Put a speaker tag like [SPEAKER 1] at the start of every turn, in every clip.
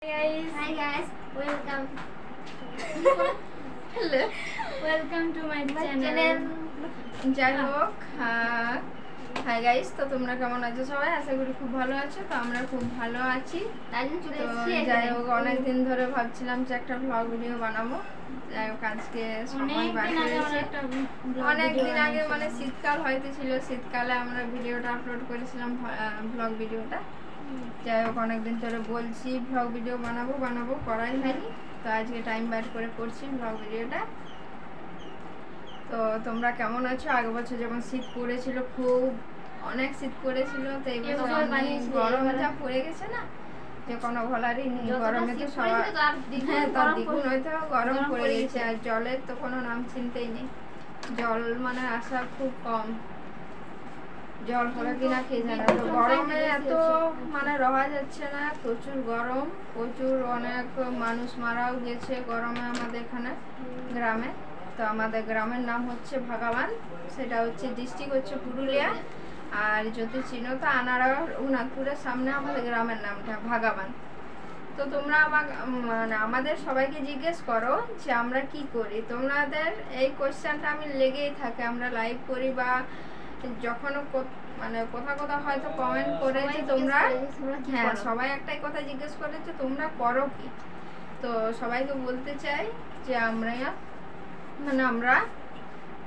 [SPEAKER 1] Hi guys, welcome.
[SPEAKER 2] Hello.
[SPEAKER 1] Welcome to my channel.
[SPEAKER 2] যাই হোক hi guys, তো তোমরা কেমন আছো? সবাই আশা করি খুব ভালো আছো। তো আমরা খুব ভালো আছি। তো যাই হোক, অনেকদিন ধরে ভাবছিলাম যে একটা ব্লগ ভিডিও বানাবো। যাই হোক, আজকে সময় বার করেছি। অনেকদিন আগে মানে শীতকাল হয়তো ছিল, শীতকালে আমরা ভিডিওটা আপলোড করেছিলাম, ব্লগ ভিডিওটা। যাই হোক, অনেকদিন ধরে বলছি ব্লগ ভিডিও বানাবো করাই হয়নি। তো আজকে টাইম বার করে করছি ব্লগ ভিডিওটা। তো তোমরা কেমন আছো? আগের বছর যখন শীত পড়েছিল, খুব অনেক শীত পড়েছিল, তো এই বছর গরমটা পড়ে গেছে না, যে কোনো বলারই নেই। গরমে তো সবার তার দ্বিগুণ হয়তো গরম পড়ে গেছে। আর জলের তো কোনো নাম চিনতেই নেই, জল মানে আসা খুব কম। জল পড়ে কিনা কে জানে। তো গরমে এত মানে রওয়া যাচ্ছে না, প্রচুর গরম, প্রচুর অনেক মানুষ মারাও গেছে গরমে আমাদের এখানে গ্রামে। তো আমাদের গ্রামের নাম হচ্ছে ভাগাবান, সেটা হচ্ছে ডিস্ট্রিক্ট হচ্ছে পুরুলিয়া। আর যদি চিনো তো আনাড়া রঘুনাথপুরের সামনে আমাদের গ্রামের নামটা ভাগাবান। তো তোমরা মানে আমাদের সবাইকে জিজ্ঞেস করো যে আমরা কি করি। তোমাদের এই কোয়েশ্চেনটা আমি লেগেই থাকে, আমরা লাইভ করি বা যখন মানে কোথাও হয়তো কমেন্ট করেছে তোমরা, হ্যাঁ সবাই একটাই কথা জিজ্ঞেস করেছে তোমরা করো কি। তো সবাইকে বলতে চাই যে আমরা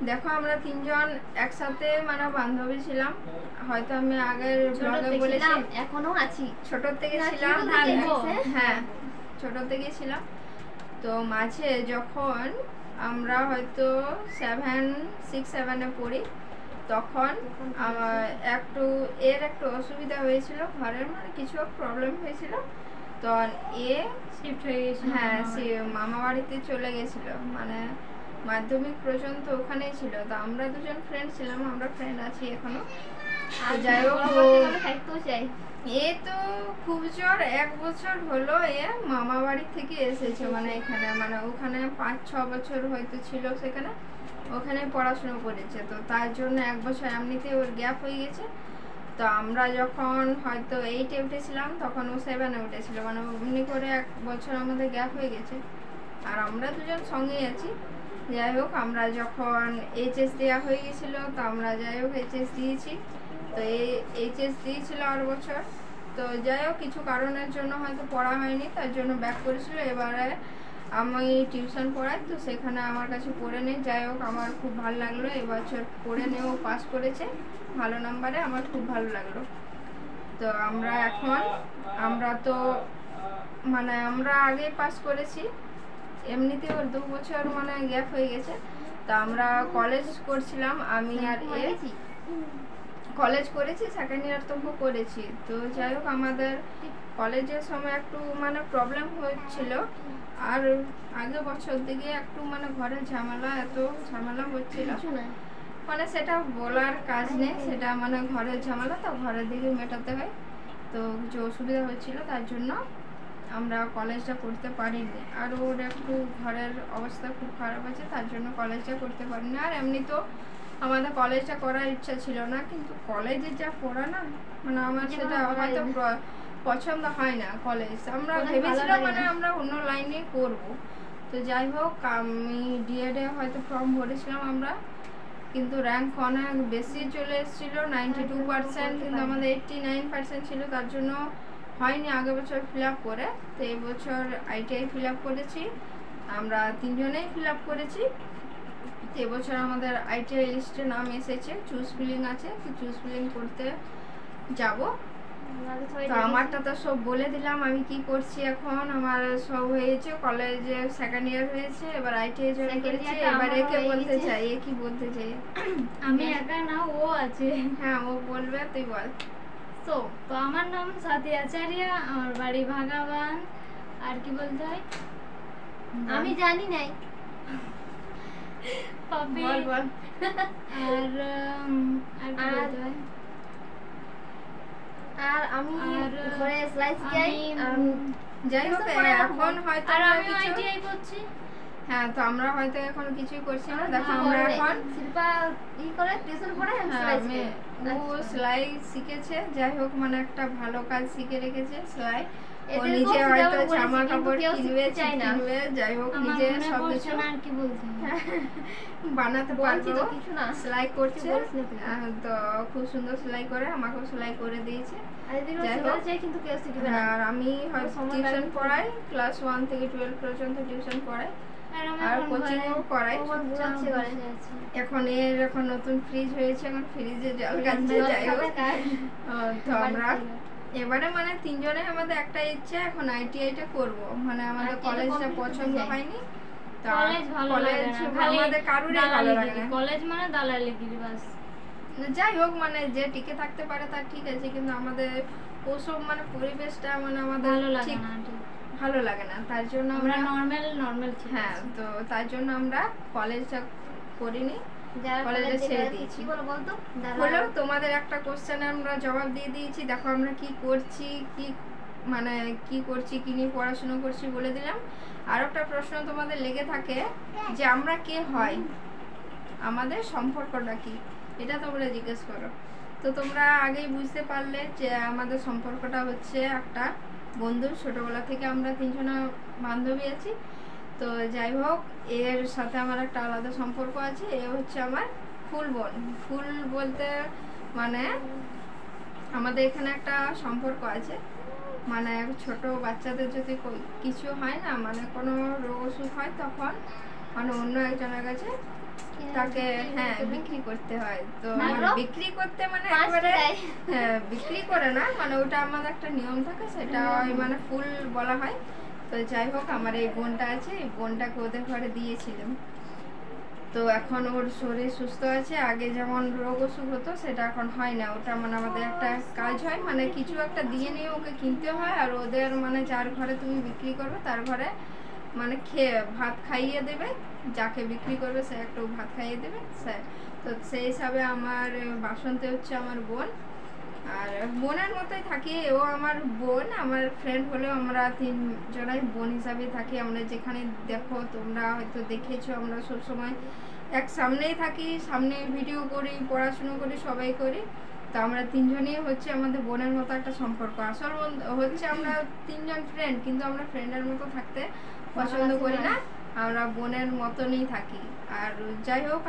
[SPEAKER 2] দেখো, আমরা তিনজন একসাথে মানে বান্ধবী ছিলাম। হয়তো আমি আগের ব্লগে বলেছি,
[SPEAKER 1] এখনো আছি,
[SPEAKER 2] ছোট থেকে ছিলাম। হ্যাঁ, ছোট থেকে ছিলাম। তো মাঝে যখন আমরা হয়তো 6-7-এ পড়ি, তখন একটু অসুবিধা হয়েছিল, ঘরের মানে কিছু প্রবলেম হয়েছিল। তো শিফট হয়ে গেছিল, হ্যাঁ সে মামা বাড়িতে চলে গেছিল, মানে মাধ্যমিক পর্যন্ত ওখানেই ছিল। তো আমরা দুজন ফ্রেন্ড ছিলাম, আমরা ফ্রেন্ড আছি এখনো। যাই হোক, এ তো খুব জোর 1 বছর হলো এ মামা বাড়ি থেকে এসেছে, মানে এখানে মানে ওখানে 5-6 বছর হয়তো ছিল সেখানে, ওখানে পড়াশোনা করেছে। তো তার জন্য 1 বছর এমনিতে ওর গ্যাপ হয়ে গেছে। তো আমরা যখন হয়তো 8-এ উঠেছিলাম, তখন ও 7-এ উঠেছিল, মানে অমনি করে 1 বছর আমাদের গ্যাপ হয়ে গেছে। আর আমরা দুজন সঙ্গেই আছি। যাই হোক, আমরা যখন এইচএস দেওয়া হয়ে গেছিলো, তো আমরা যাই হোক এইচএস দিয়েছি। তো এই এইচএস দিয়েছিল আর বছর। তো যাই হোক, কিছু কারণের জন্য হয়তো পড়া হয়নি, তার জন্য ব্যাক করেছিল। এবারে আমি টিউশন পড়াই, তো সেখানে আমার কাছে পড়ে নেই। যাই হোক, আমার খুব ভালো লাগলো এবছর পড়ে নিয়েও পাস করেছে ভালো নাম্বারে, আমার খুব ভালো লাগলো। তো আমরা তো মানে আমরা আগেই পাস করেছি, এমনিতে ওর 2 বছর মানে গ্যাপ হয়ে গেছে। তো আমরা কলেজ করছিলাম, আমি আর কলেজ করেছি, সেকেন্ড ইয়ার তবু করেছি। তো যাই হোক, আমাদের কলেজের সময় একটু মানে প্রবলেম হচ্ছিল, আর আগের বছর দিকে একটু মানে ঘরে এত ঝামেলা হচ্ছিল, মানে সেটা বলার কাজ নেই, সেটা মানে ঘরের ঝামেলা, তো ঘরের দিকে মেটাতে হয়। তো কিছু অসুবিধা হচ্ছিল, তার জন্য আমরা কলেজটা করতে পারিনি। আর ওর একটু ঘরের অবস্থা খুব খারাপ আছে, তার জন্য কলেজটা করতে পারিনি। আর এমনি তো আমাদের কলেজটা করার ইচ্ছা ছিল না, কিন্তু কলেজে যা পড়া না, মানে আমার সেটা হয়তো পছন্দ হয় না কলেজ। আমরা ভেবেছিলাম মানে আমরা অন্য লাইনে করব। তো যাই হোক, আমি ডিএডে হয়তো ফর্ম ভরেছিলাম আমরা, কিন্তু র্যাঙ্ক অনেক বেশি চলে এসেছিলো, 92%, কিন্তু আমাদের 89% ছিল, তার জন্য হয়নি আগের বছর ফিল আপ করে। তো এই বছর আইটিআই ফিল আপ করেছি, আমরা 3 জনেই ফিল আপ করেছি। তো এবছর আমাদের আইটিআই লিস্টে নাম এসেছে, চুজ ফিলিং আছে, তো চুজ ফিলিং করতে যাব। তো আমারটা তো সব বলে দিলাম, আমি কি করছি এখন। আমার সব হয়েছে, কলেজে সেকেন্ড ইয়ার হয়েছে, এবার আইটিআই জয়েন করেছি। এবার একে বলতে চাই, এ কি বলতে চাই?
[SPEAKER 1] আমি একা না, ও আছে।
[SPEAKER 2] হ্যাঁ, ও বলবে, তুই বল।
[SPEAKER 1] তো আমার নাম সাথী আচার্য, আমার বাড়ি ভাগাবান। আর কি বলতে হয় আমি জানি নাই।
[SPEAKER 2] বল।
[SPEAKER 1] আর আমি ঘরে স্লাইস যাই।
[SPEAKER 2] যাই হোক, এখন হয়তো
[SPEAKER 1] আমি আইটিআই করছি।
[SPEAKER 2] হ্যাঁ, তো আমরা হয়তো এখন কিছুই করছি না। দেখো, আমরা এখন
[SPEAKER 1] শিল্পা করে টিউশন পড়ে
[SPEAKER 2] ও সেলাই শিখেছে। যাই হোক, মানে একটা ভালো কাজ শিখে রেখেছে সেলাই। ও নিজে হয়তো জামা কাপড় কিনবে, যাই হোক নিজে সব কিছু বানাতে পারবে, সেলাই করছে, তো খুব সুন্দর সেলাই করে, আমাকেও সেলাই করে দিয়েছে। আর আমি হয়তো টিউশন পড়াই, ক্লাস 1 থেকে 12 পর্যন্ত টিউশন পড়াই আর কোচিংও করাই। এখন নতুন ফ্রিজ হয়েছে, এখন ফ্রিজে জল কাটছে। যাই হোক, তো আমরা এবারে মানে তিনজনে আমাদের একটা ইচ্ছে, এখন আইটিআইটা করব। মানে আমাদের কলেজটা পছন্দ হয়নি, যাই হোক মানে যে টিকে থাকতে পারে তার ঠিক আছে, কিন্তু আমাদের ওসব মানে পরিবেশটা মানে আমাদের ভালো লাগে না, তার জন্য আমরা নরমাল হ্যাঁ, তো তার জন্য আমরা কলেজটা করিনি, কলেজে ছেড়ে দিয়েছি। হলো তোমাদের একটা কোশ্চেনে আমরা জবাব দিয়ে দিয়েছি। দেখো আমরা কি করছি, কি করছি, কি নিয়ে পড়াশোনা করছি বলে দিলাম। আর একটা প্রশ্ন তোমাদের লেগে থাকে যে আমরা কে হয়, আমাদের সম্পর্কটা কি, এটা তোমরা জিজ্ঞেস করো। তো তোমরা আগেই বুঝতে পারলে যে আমাদের সম্পর্কটা হচ্ছে একটা বন্ধু, ছোটবেলা থেকে আমরা তিনজনা বান্ধবী আছি। তো যাই হোক, এর সাথে আমার একটা আলাদা সম্পর্ক আছে। এ হচ্ছে আমার ফুল বোন। ফুল বলতে মানে আমাদের এখানে একটা সম্পর্ক আছে, মানে ছোট বাচ্চাদের যদি কিছু হয় না, মানে কোনো রোগ অসুখ হয়, তখন মানে অন্য একজনের কাছে তাকে বিক্রি করতে হয়। তো মানে বিক্রি করতে মানে একেবারে বিক্রি করে না, মানে ওটা আমাদের একটা নিয়ম থাকে, সেটা মানে ফুল বলা হয়। তো যাই হোক, আমার এই বোনটা আছে, এই বোনটাকে ওদের ঘরে দিয়েছিলাম। তো এখন ওর শরীর সুস্থ আছে, আগে যেমন রোগ অসুখ হতো সেটা এখন হয় না। ওটা মানে আমাদের একটা কাজ হয়, মানে কিছু একটা দিয়ে নিয়ে ওকে কিনতে হয়, আর ওদের মানে যার ঘরে তুমি বিক্রি করবে তার ঘরে মানে ভাত খাইয়ে দেবে, যাকে বিক্রি করবে সে একটু ভাত খাইয়ে দেবে। তো সেই হিসাবে আমার বাসন্তী হচ্ছে আমার বোন, আর বোনের মতোই থাকি। ও আমার বোন, আমার ফ্রেন্ড হলেও আমরা তিনজনাই বোন হিসাবে থাকি। আমরা যেখানে দেখো, তোমরা হয়তো দেখেছো, আমরা সবসময় এক সামনেই থাকি, সামনে ভিডিও করি, পড়াশুনো করি, সবাই করি। তো আমরা তিনজনই হচ্ছে আমাদের বোনের মতো একটা সম্পর্ক। আসল হচ্ছে আমরা তিনজন ফ্রেন্ড, কিন্তু আমরা ফ্রেন্ডের মতো থাকতে পছন্দ করি না, আমরা বোনের মতনই থাকি। আর যাই হোক,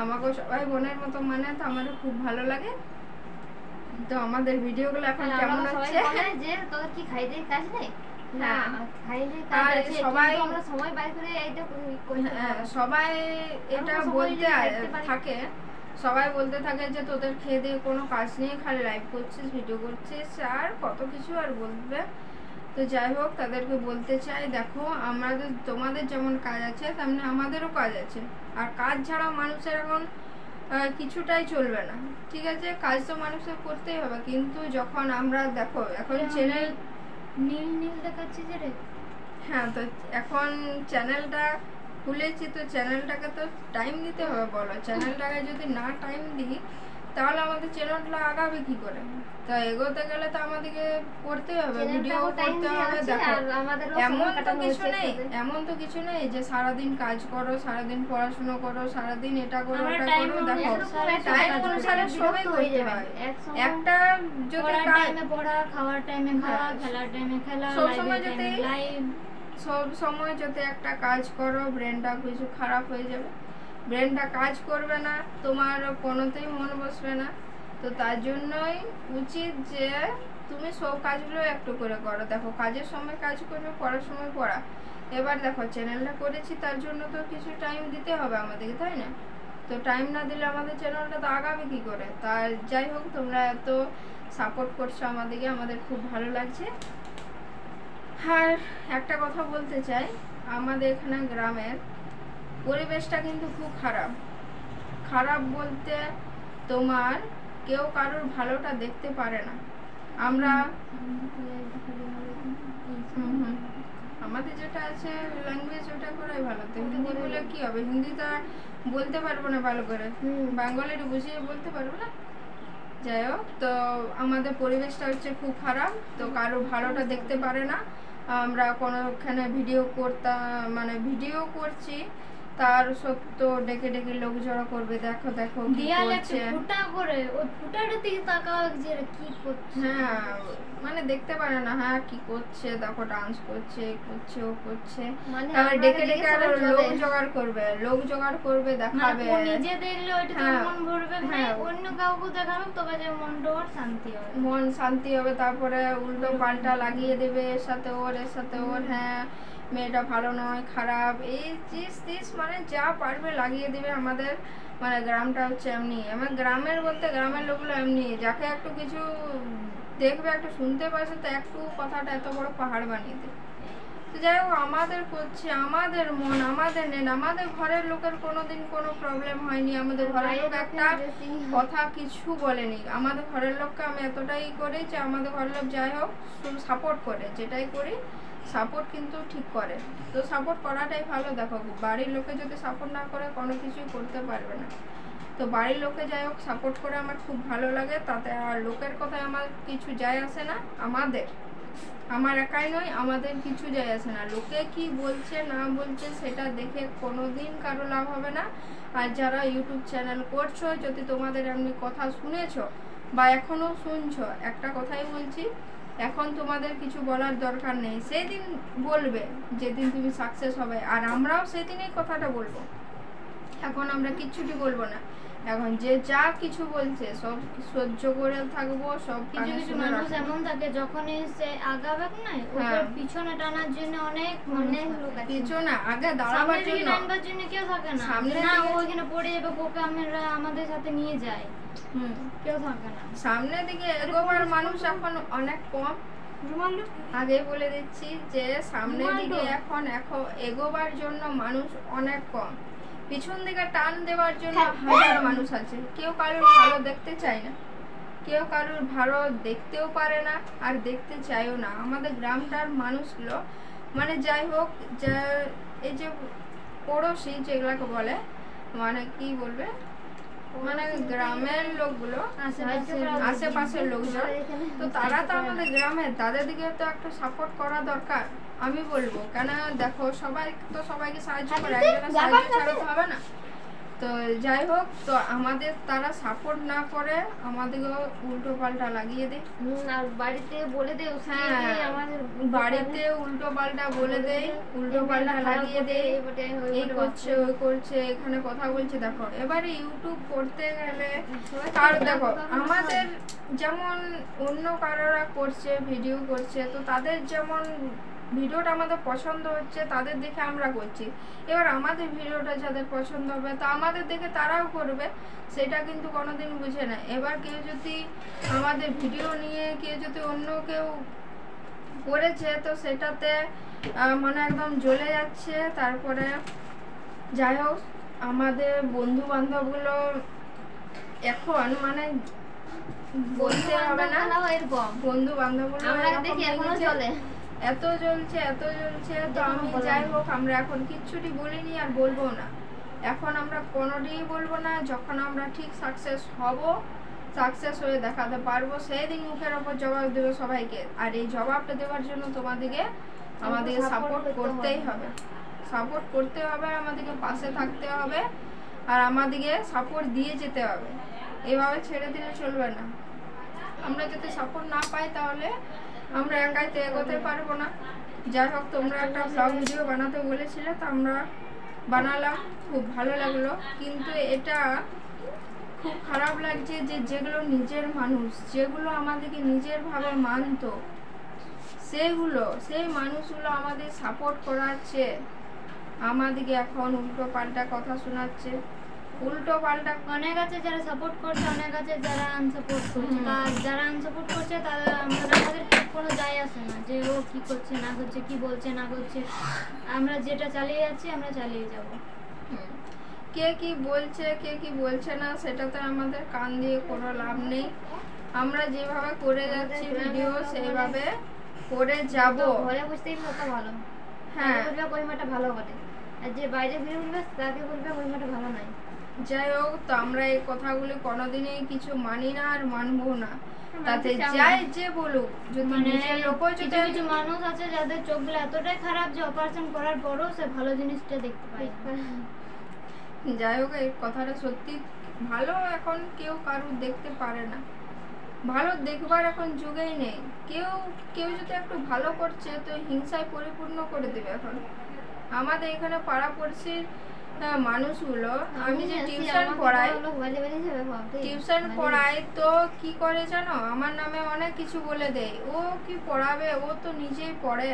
[SPEAKER 2] আমাকেও সবাই বোনের মতো মানে, তো আমারও খুব ভালো লাগে। তো আমাদের ভিডিওগুলো এখন কেমন হচ্ছে,
[SPEAKER 3] যে তোদের কি খাইতে কাজ নেই,
[SPEAKER 2] সবাই এটা বলতে থাকে, সবাই বলতে থাকে যে তোদের খেয়ে দিয়ে কোনো কাজ নেই, খালি লাইভ করছিস, ভিডিও করছিস, আর কত কিছু আর বলবে। তো যাই হোক, তাদেরকে বলতে চাই, দেখো তোমাদের যেমন কাজ আছে তেমনি আমাদেরও কাজ আছে। আর কাজ ছাড়া মানুষের এখন কিছুটাই চলবে না, ঠিক আছে? কাজ তো মানুষের করতেই হবে, কিন্তু যখন আমরা দেখো এখন চ্যানেল
[SPEAKER 1] নীল দেখাচ্ছে যে রে,
[SPEAKER 2] হ্যাঁ, তো এখন চ্যানেলটা খুলেছি, তো চ্যানেলটাকে তো টাইম দিতে হবে। বলো, চ্যানেলটাকে যদি না টাইম দিই তাহলে আমাদের চ্যানেলটা আগাবে কি করে? তো এগোতে গেলে তো আমাদেরকে করতে হবে, ভিডিও করতে হবে। দেখো, এমন তো কিছু নেই যে সারাদিন কাজ করো, সারাদিন পড়াশোনা করো, সারাদিন এটা করো ওটা করো। দেখো, টাইম অনুসারে সবাই করতে হয়। একটা যদি টাইমে
[SPEAKER 1] পড়া, খাওয়ার টাইমে খাওয়া, খেলার টাইমে খেলা,
[SPEAKER 2] সব সময় যদি একটা কাজ করো, ব্রেনটা কিছু খারাপ হয়ে যাবে, ব্রেনটা কাজ করবে না, তোমার কোনোতেই মন বসবে না। তো তার জন্যই উচিত যে তুমি সব কাজগুলো একটু করে করো। দেখো, কাজের সময় কাজ করবে, পড়ার সময় পড়া। এবার দেখো, চ্যানেলটা করেছি, তার জন্য তো কিছু টাইম দিতে হবে আমাদেরকে, তাই না? তো টাইম না দিলে আমাদের চ্যানেলটা তো আগাবে কি করে? তার যাই হোক, তোমরা এত সাপোর্ট করছো আমাদেরকে, আমাদের খুব ভালো লাগছে। আর একটা কথা বলতে চাই, আমাদের এখানে গ্রামের পরিবেশটা কিন্তু খুব খারাপ বলতে তোমার কেউ কারোর ভালোটা দেখতে পারে না। আমরা আমাদের যেটা আছে ল্যাঙ্গুয়েজ, ওটা করাই ভালো। তো হিন্দি বলে কি হবে? হিন্দিটা বলতে পারবো না ভালো করে, বাঙালির বুঝিয়ে বলতে পারবো না। যাই হোক, তো আমাদের পরিবেশটা হচ্ছে খুব খারাপ, তো কারো ভালোটা দেখতে পারে না। আমরা কোনোখানে ভিডিও করছি, তার সব তো ডেকে ডেকে লোক জড়ো করবে, দেখো দেখো কি
[SPEAKER 1] দেয়ালে একটা
[SPEAKER 2] করছে।
[SPEAKER 1] ফুটা করে ওই ফুটাটার দিকে তাকাও যে এরা কি করছে।
[SPEAKER 2] হ্যাঁ মানে দেখতে পারে না, হ্যাঁ কি করছে দেখো, ডান্স করছে, করছে ও করছে,
[SPEAKER 3] মানে
[SPEAKER 2] তারপর
[SPEAKER 3] আমরা
[SPEAKER 2] ডেকে
[SPEAKER 3] দেখে
[SPEAKER 2] ডেকে আরো
[SPEAKER 3] সবাই
[SPEAKER 2] লোক
[SPEAKER 3] চলে।
[SPEAKER 2] জোগাড় করবে, লোক জোগাড় করবে,
[SPEAKER 1] মানে
[SPEAKER 2] দেখাবে।
[SPEAKER 1] ও নিজে দেখলে ওইটাতে
[SPEAKER 2] হ্যাঁ,
[SPEAKER 1] মন ভরবে না,
[SPEAKER 2] হ্যাঁ।
[SPEAKER 1] অন্য কাউকে দেখাবে তবে যে মনটা ওর শান্তি হবে।
[SPEAKER 2] মন শান্তি হবে, তারপরে উল্টো পাল্টা লাগিয়ে দেবে, এর সাথে ওর এর সাথে ওর, হ্যাঁ মেয়েটা ভালো নয়, খারাপ, এই চিজ মানে যা পারবে লাগিয়ে দিবে। আমাদের মানে গ্রামটা হচ্ছে এমনি, আমার গ্রামের বলতে গ্রামের লোকগুলো এমনি, যাকে একটু কিছু দেখবে একটু শুনতে পাচ্ছে তো একটু কথাটা এত বড় পাহাড় বানিয়ে দেবে। তো যাই হোক আমাদের করছে, আমাদের মন আমাদের নেন, আমাদের ঘরের লোকের কোনোদিন কোনো প্রবলেম হয়নি, আমাদের ঘরের লোক একটা কথা কিছু বলেনি। আমাদের ঘরের লোককে আমি এতটাই করি যে আমাদের ঘরের লোক যাই হোক শুধু সাপোর্ট করে, যেটাই করি সাপোর্ট কিন্তু ঠিক করে। তো সাপোর্ট করাটাই ভালো। দেখো বাড়ির লোকে যদি সাপোর্ট না করে কোনো কিছুই করতে পারবে না। তো বাড়ির লোকে যাই হোক সাপোর্ট করে আমার খুব ভালো লাগে, তাতে আর লোকের কথায় আমার কিছু যায় আসে না। আমার একাই নয়, আমাদের কিছু যায় আসে না। লোকে কি বলছে না বলছে সেটা দেখে কোনোদিন কারো লাভ হবে না। আর যারা ইউটিউব চ্যানেল করছো, যদি তোমাদের এমনি কথা শুনেছো বা এখনো শুনছো, একটা কথাই বলছি, এখন তোমাদের কিছু বলার দরকার নেই। সেদিন বলবে যেদিন তুমি সাকসেস হবে, আর আমরাও সেদিনই কথাটা বলবো। এখন আমরা কিচ্ছুটি বলবো না, এখন যে যা কিছু বলছে সব সহ্য করে থাকবো, সব
[SPEAKER 1] কিছু
[SPEAKER 2] কানে
[SPEAKER 1] কিছু
[SPEAKER 2] শুনে
[SPEAKER 1] মানুষ
[SPEAKER 2] রাখবো।
[SPEAKER 1] এমন থাকে যখনই সে আগাবে না
[SPEAKER 2] হ্যাঁ।
[SPEAKER 1] ওকে পিছনে টানার জন্য অনেক
[SPEAKER 3] অনেক লোক আছে।
[SPEAKER 2] কিছু না, আগে দাঁড়াবার
[SPEAKER 1] সামনের দিকে
[SPEAKER 2] জন্য।
[SPEAKER 1] টানবার জন্য কেউ থাকে না,
[SPEAKER 2] সামনের
[SPEAKER 1] না
[SPEAKER 2] দিকে-
[SPEAKER 1] ও ওইখানে পড়ে যাবে, ওকে আমরা আমাদের সাথে নিয়ে যাই,
[SPEAKER 2] হুম,
[SPEAKER 1] কেউ থাকে না।
[SPEAKER 2] সামনের দিকে এগোবার মানুষ এখন অনেক কম। আগে বলে দিচ্ছি যে সামনের দিকে এখন এগোবার জন্য মানুষ অনেক কম, পিছন দিকে টান দেওয়ার জন্য হাজার মানুষ আছে। কেউ কারোর ভালো দেখতে চায় না, কেউ কারোর ভালো দেখতেও পারে না আর দেখতে চায়ও না। আমাদের গ্রামটার মানুষগুলো মানে যাই হোক, যে এই যে পড়োশি যেগুলাকে বলে, মানে কি বলবে, মানে গ্রামের লোকগুলো, আশেপাশের লোকজন, তো তারা তো আমাদের গ্রামের, তাদের দিকে তো একটু সাপোর্ট করা দরকার আমি বলবো। কেন দেখো সবাই তো সবাইকে সাহায্য করে, একজনের সাহায্য ছাড়া তো হবে না। তো যাই হোক, তো আমাদের তারা সাপোর্ট না করে আমাদেরকে উল্টো পাল্টা লাগিয়ে দেয়।
[SPEAKER 3] আর বাড়িতে বলে দে, আমাদের
[SPEAKER 2] বাড়িতে উল্টো পাল্টা বলে দেয়, উল্টো পাল্টা লাগিয়ে দেয়, এই করছে ওই করছে, এখানে কথা বলছে। দেখো এবারে ইউটিউব করতে গেলে আর দেখো আমাদের যেমন অন্য কারোরা করছে ভিডিও করছে, তো তাদের যেমন ভিডিওটা আমাদের পছন্দ হচ্ছে তাদের দেখে আমরা করছি, এবার আমাদের ভিডিওটা যাদের পছন্দ হবে তো আমাদের দেখে তারাও করবে, সেটা কিন্তু কোনোদিন বুঝে না। এবার কেউ যদি আমাদের ভিডিও নিয়ে কেউ যদি অন্য কেউ করেছে তো সেটাতে মানে একদম জ্বলে যাচ্ছে। তারপরে যাই হোক আমাদের বন্ধু বান্ধবগুলো এখন মানে বলতে হবে না, বন্ধু বান্ধবগুলো এত জ্বলছে তো আমি যাই হোক আমরা এখন কিচ্ছুটি বলিনি আর বলবো না। এখন আমরা কোনোটিই বলবো না। যখন আমরা ঠিক সাকসেস হব, সাকসেস হয়ে দেখাতে পারবো, সেই দিন মুখের ওপর জবাব দেবে সবাইকে। আর এই জবাবটা দেওয়ার জন্য তোমাদেরকে আমাদেরকে সাপোর্ট করতেই হবে, সাপোর্ট করতে হবে, আমাদেরকে পাশে থাকতে হবে আর আমাদেরকে সাপোর্ট দিয়ে যেতে হবে। এভাবে ছেড়ে দিলে চলবে না। আমরা যদি সাপোর্ট না পাই তাহলে আমরা একাই তো এগোতে পারবো না। যাই হোক তোমরা একটা ব্লগ ভিডিও বানাতে বলেছিলে, তো আমরা বানালাম, খুব ভালো লাগলো। কিন্তু এটা খুব খারাপ লাগছে যে যেগুলো নিজের মানুষ, যেগুলো আমাদেরকে নিজের ভাবে মানতো, সেই মানুষগুলো আমাদের সাপোর্ট করাচ্ছে, আমাদেরকে এখন উল্টো পাল্টা কথা শোনাচ্ছে। উল্টো পাল্টা
[SPEAKER 1] অনেক আছে যারা সাপোর্ট করছে, অনেক আছে যারা আনসাপোর্ট করছে। আর যারা আনসাপোর্ট করছে তারা আমাদের কোনো যায় আসে না যে ও কি করছে না করছে, কি বলছে না করছে। আমরা যেটা চালিয়ে যাচ্ছি আমরা চালিয়ে যাব।
[SPEAKER 2] কে কি বলছে কে কি বলছে না সেটাতে আমাদের কান দিয়ে কোনো লাভ নেই। আমরা যেভাবে করে যাচ্ছি ভিডিও সেইভাবে করে যাব।
[SPEAKER 3] ঘরে বুঝতেই কত ভালো,
[SPEAKER 2] হ্যাঁ
[SPEAKER 3] বলবে কইমাটা ভালো বটে, আর যে বাইরে ঘুরে বলবে তাকে বলবে কইমাটা ভালো নাই।
[SPEAKER 2] যাই হোক, তো আমরা এই কথাগুলি কোনোদিনই কিছু মানি না আর মানবো না। তাতে যাই যে বলুক, যদি নিজের লোকও যদি
[SPEAKER 1] কিছু মানুষ আছে যাদের চোখগুলো এতটাই খারাপ যে অপারেশন করার পরও সে ভালো জিনিসটা দেখতে পায় না।
[SPEAKER 2] যাই হোক, এই কথাটা সত্যি, ভালো এখন কেউ কারুর দেখতে পারে না, ভালো দেখবার এখন যুগেই নেই। কেউ কেউ যদি একটু ভালো করছে তো হিংসায় পরিপূর্ণ করে দেবে। এখন আমাদের এখানে পাড়াপড়শির মানুষগুলো, আমি যে টিউশন পড়াই তো কি করে জানো, আমার নামে অনেক কিছু বলে দেয়। ও কি পড়াবে, ও তো নিজেই পড়ে,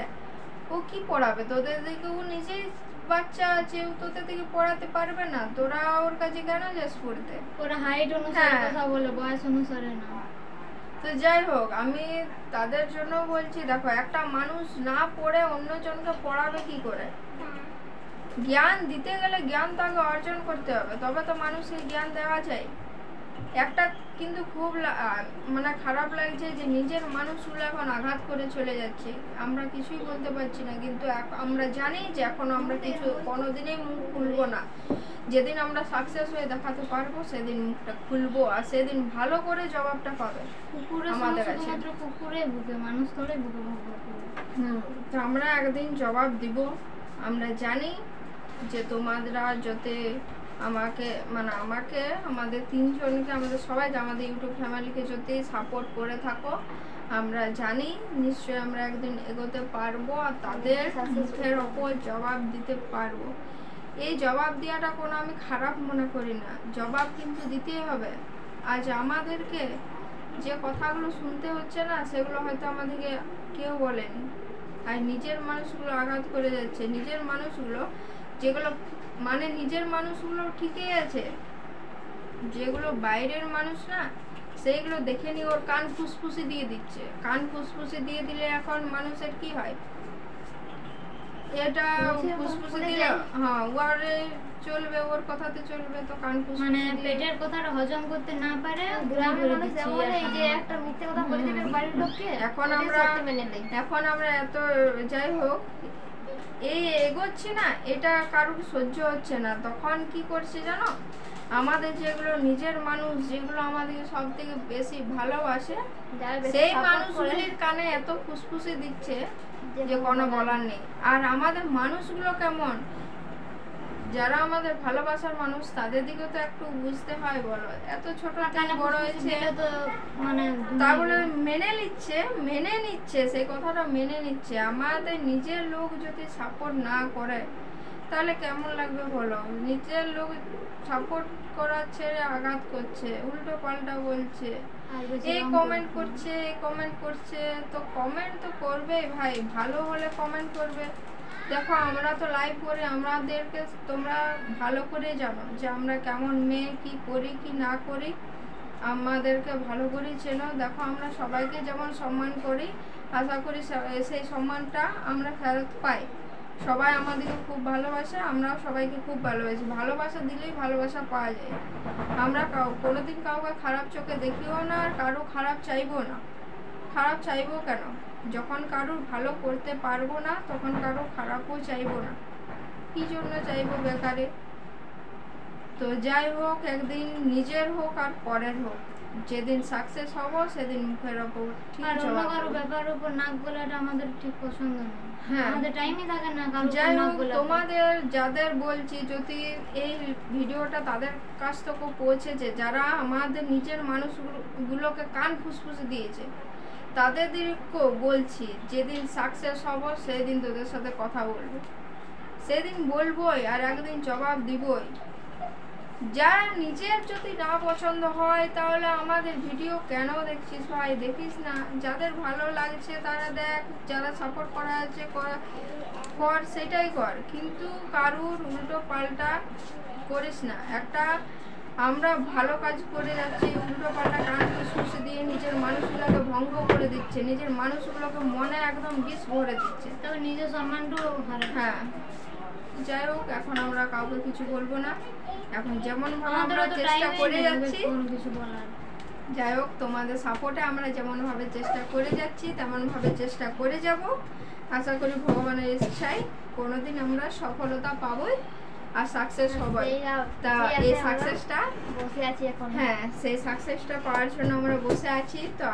[SPEAKER 2] ও কি পড়াবে তোদের দিকে, ও নিজেই বাচ্চা আছে, ও তোদের দিকে পড়াতে পারবে না, তোরা ওর কাছে কেন যাস পড়তে?
[SPEAKER 1] ওরা হাইট অনুসারে কথা বলে, বয়স অনুসারে না।
[SPEAKER 2] তো যাই হোক, আমি তাদের জন্য বলছি, দেখো একটা মানুষ না পড়ে অন্যজনকে পড়াবে কি করে? জ্ঞান দিতে গেলে জ্ঞান তাকে অর্জন করতে হবে, তবে তো মানুষকে জ্ঞান দেওয়া যায়। একটা কিন্তু খুব মানে খারাপ লাগছে যে নিজের মানুষগুলো এখন আঘাত করে চলে যাচ্ছে। আমরা কিছুই বলতে পারছি না, কিন্তু আমরা জানি যে এখন আমরা কিছু কোনোদিনই মুখ খুলবো না। যেদিন আমরা সাকসেস হয়ে দেখাতে পারবো সেদিন মুখটা খুলবো, আর সেদিন ভালো করে জবাবটা পাবে আমাদের কাছে।
[SPEAKER 1] কুকুরে বুকে মানুষ তোলে বুকে বুকে।
[SPEAKER 2] তো আমরা একদিন জবাব দিব। আমরা জানি যে তোমরা যাতে আমাকে আমাদের তিনজনকে, আমাদের সবাইকে, আমাদের ইউটিউব ফ্যামিলিকে যদি সাপোর্ট করে থাকো, আমরা জানি নিশ্চয়ই আমরা একদিন এগোতে পারবো আর তাদের মুখের ওপর জবাব দিতে পারবো। এই জবাব দেওয়াটা কোনো আমি খারাপ মনে করি না, জবাব কিন্তু দিতেই হবে। আজ আমাদেরকে যে কথাগুলো শুনতে হচ্ছে না, সেগুলো হয়তো আমাদেরকে কেউ বলেনি। আর নিজের মানুষগুলো আঘাত করে যাচ্ছে, নিজের মানুষগুলো যেগুলো মানে নিজের মানুষগুলো ঠিকই আছে, যেগুলো বাইরের মানুষ না, সেইগুলো দেখে নি ওর কান ফুসফুসি দিয়ে দিচ্ছে। কান ফুসফুসি দিয়ে দিলে এখন মানুষের কি হয়, এটা ফুসফুসি দিলে ওয়ারে চলবে, ওর কথাতে চলবে, তো কান ফুসফুসি
[SPEAKER 1] মানে পেটের কথাটা হজম করতে না পারে গ্রামের মানুষ বলে এই যে একটা মিথ্যে কথা বলে দেবে বাড়ির লোককে।
[SPEAKER 2] এখন আমরা এত যাই হোক এই এগোচ্ছি না, এটা কারোর সহ্য হচ্ছে না। তখন কি করছে জানো, আমাদের যেগুলো নিজের মানুষ, যেগুলো আমাদেরকে সব থেকে বেশি ভালোবাসে, সেই মানুষগুলির কানে এত ফুসফুসি দিচ্ছে যে কোনো বলার নেই। আর আমাদের মানুষগুলো কেমন, যারা আমাদের ভালোবাসার মানুষ, তাদের দিকে তো একটু বুঝতে হয়। বলো, এত ছোট থেকে বড় হয়েছে
[SPEAKER 1] তো মানে
[SPEAKER 2] তা বলে মেনে নিচ্ছে, সেই কথাটা মেনে নিচ্ছে। আমাদের নিজের লোক যদি সাপোর্ট না করে তাহলে কেমন লাগবে বলো? নিজের লোক সাপোর্ট করার ছেড়ে আঘাত করছে, উল্টো পাল্টা বলছে, এই কমেন্ট করছে। তো কমেন্ট তো করবে ভাই, ভালো হলে কমেন্ট করবে। দেখো আমরা তো লাইভ করে, আমাদেরকে তোমরা ভালো করে জানো যে আমরা কেমন মেয়ে, কি করি কি না করি, আমাদেরকে ভালো করে চেনো। দেখো আমরা সবাইকে যেমন সম্মান করি, আশা করি সেই সম্মানটা আমরা ফেরত পাই। সবাই আমাদেরকে খুব ভালোবাসে, আমরাও সবাইকে খুব ভালোবাসি। ভালোবাসা দিলেই ভালোবাসা পাওয়া যায়। আমরা কোনোদিন কাউকে খারাপ চোখে দেখিও না, আর কারো খারাপ চাইবো না। খারাপ চাইবো কেন? যখন কারোর ভালো করতে পারবো না, তখন কারো খারাপও চাইবো না। কি জন্য চাইবো বেকারে? তো যাই হোক, একদিন নিজের হোক আর পরের হোক, যেদিন সাকসেস হব সেদিন মুখের ওপর ঠিক জবাব দেব।
[SPEAKER 1] ব্যাপারের উপর নাক গলাটা আমাদের ঠিক পছন্দ না। আমাদের টাইমই থাকে না কারো উপর
[SPEAKER 2] যাই
[SPEAKER 1] নাক
[SPEAKER 2] হোক,
[SPEAKER 1] গলাতে।
[SPEAKER 2] তোমাদের যাদের বলছি, যদি এই ভিডিওটা তাদের কাছ থেকে পৌঁছেছে, যারা আমাদের নিজের মানুষগুলোকে কান ফুসফুসে দিয়েছে, তাদেরকেও বলছি, যেদিন সাকসেস হব সেদিন তোদের সাথে কথা বলবো, সেদিন বলবোই, আর একদিন জবাব দিবই। যারা নিজের যদি না পছন্দ হয় তাহলে আমাদের ভিডিও কেন দেখছিস ভাই? দেখিস না। যাদের ভালো লাগছে তারা দেখ, যারা সাপোর্ট করা আছে কর, সেটাই কর, কিন্তু কারুর উল্টো পাল্টা করিস না। একটা আমরা ভালো কাজ করে যাচ্ছি, উল্টো পাল্টা কান ফুসফুসে দিয়ে নিজের মানুষগুলোকে ভঙ্গ করে দিচ্ছে, নিজের মানুষগুলোকে মনে একদম বিষ ভরে দিচ্ছে,
[SPEAKER 1] তবে নিজের সম্মানটাও হারায়।
[SPEAKER 2] হ্যাঁ, যাই হোক, এখন আমরা কাউকে কিছু বলবো না। এখন যেমন ভাবে আমরা চেষ্টা করে যাচ্ছি, যাই হোক, তোমাদের সাপোর্টে আমরা যেমন ভাবে চেষ্টা করে যাচ্ছি তেমন ভাবে চেষ্টা করে যাব। আশা করি ভগবানের ইচ্ছায় কোনোদিন আমরা সফলতা পাবোই আর সাকসেস হবই। তা এই সাকসেসটা
[SPEAKER 1] বসে আছি এখন,
[SPEAKER 2] হ্যাঁ, সেই সাকসেসটা পাওয়ার জন্য আমরা বসে আছি। তো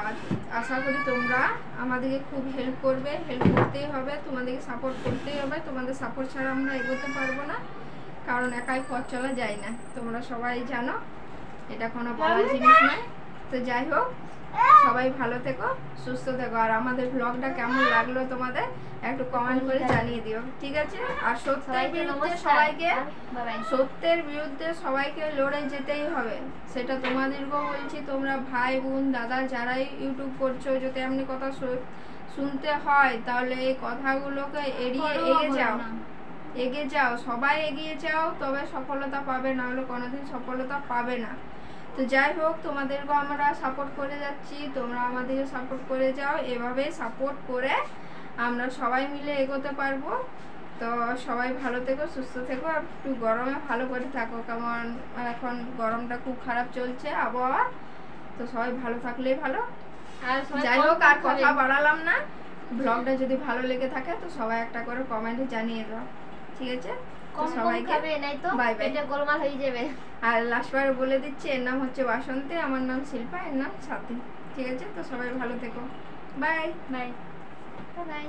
[SPEAKER 2] আশা করি তোমরা আমাদেরকে খুব হেল্প করবে, হেল্প করতেই হবে, তোমাদেরকে সাপোর্ট করতেই হবে। তোমাদের সাপোর্ট ছাড়া আমরা এগোতে পারবো না, কারণ একাই পথ চলা যায় না, তোমরা সবাই জানো, এটা কোনো বলার জিনিস নয়। তো যাই হোক, সবাই ভালো থেকো, সুস্থ থেকো, আর আমাদের ব্লগটা কেমন লাগলো তোমাদের একটু কমেন্ট করে জানিয়ে দিও, ঠিক আছে? আর সত্যের বিরুদ্ধে সবাইকে লড়ে যেতেই হবে, সেটা তোমাদেরকেও বলছি। তোমরা ভাই বোন দাদা যারাই ইউটিউব করছো, যদি এমনি কথা শুনতে হয় তাহলে এই কথাগুলোকে এড়িয়ে এগিয়ে যাও, সবাই এগিয়ে যাও, তবে সফলতা পাবে, না হলে কোনোদিন সফলতা পাবে না। তো যাই হোক, তোমাদেরকেও আমরা সাপোর্ট করে যাচ্ছি, তোমরা আমাদেরকে সাপোর্ট করে যাও, এভাবে সাপোর্ট করে আমরা সবাই মিলে এগোতে পারবো। তো সবাই ভালো থেকো, সুস্থ থেকো, আর একটু গরমে ভালো করে থাকো, কারণ এখন গরমটা খুব খারাপ চলছে আবহাওয়া। তো সবাই ভালো থাকলেই ভালো।
[SPEAKER 3] আর
[SPEAKER 2] যাই হোক, আর কথা বাড়ালাম না, ব্লগটা যদি ভালো লেগে থাকে তো সবাই একটা করে কমেন্টে জানিয়ে দাও, ঠিক আছে? সবাইকে বাই বাই।
[SPEAKER 3] গোলমাল হয়ে যাবে।
[SPEAKER 2] আর লাস্টবার বলে দিচ্ছি, এর নাম হচ্ছে বাসন্তী, আমার নাম শিল্পা, এর নাম সাথী, ঠিক আছে? তো সবাই ভালো থেকো, বাই
[SPEAKER 3] বাই বাই।